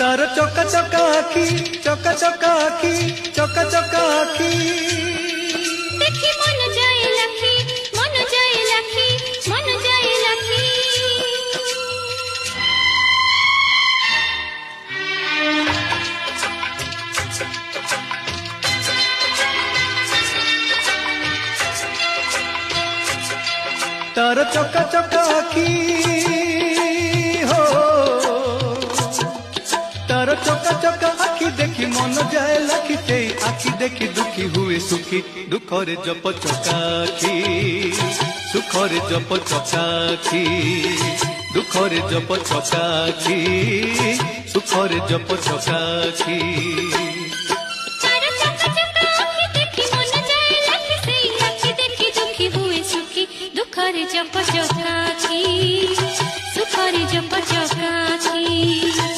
तार चका चका आखी, चका चका आखी, चका चका आखी। देखी मन जाए लाखी, मन जाए लाखी, मन जाए लाखी। तार चका चका आखी हो, तार चका चका आखी देखी मन जाए लाखी। ते आखी देखी दुखी हुए सुखी, दुखरे जप चकाखी, सुखरे जप चकाखी, दुखरे जप चकाखी, सुखरे जप चकाखी। तार चका चका आखी देखी मन जाए लाखी। से आखी देखी दुखी हुए सुखी, दुखरे जप चकाखी, सुखरे जप